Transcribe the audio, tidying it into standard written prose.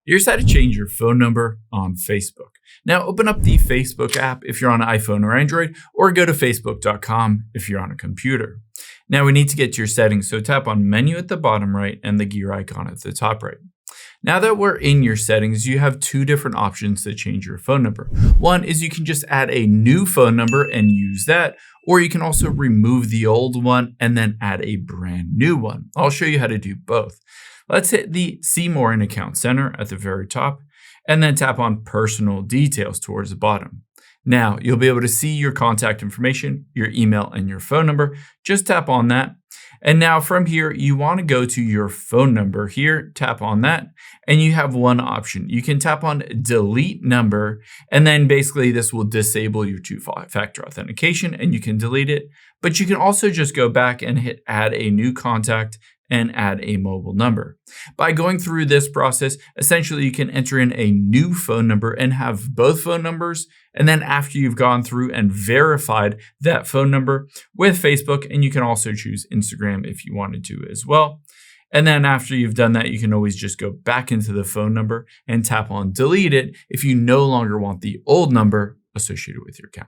Here's how to change your phone number on Facebook. Now open up the Facebook app if you're on an iPhone or Android, or go to facebook.com if you're on a computer. Now we need to get to your settings, so tap on menu at the bottom right and the gear icon at the top right. Now that we're in your settings, you have two different options to change your phone number. One is you can just add a new phone number and use that, or you can also remove the old one and then add a brand new one. I'll show you how to do both. Let's hit the See More in Account Center at the very top, and then tap on Personal Details towards the bottom. Now you'll be able to see your contact information, your email, and your phone number. Just tap on that. And now from here, you want to go to your phone number here, tap on that, and you have one option. You can tap on Delete Number, and then basically this will disable your two-factor authentication and you can delete it. But you can also just go back and hit Add a New Contact and add a mobile number. By going through this process, essentially you can enter in a new phone number and have both phone numbers. And then after you've gone through and verified that phone number with Facebook, and you can also choose Instagram if you wanted to as well. And then after you've done that, you can always just go back into the phone number and tap on Delete It if you no longer want the old number associated with your account.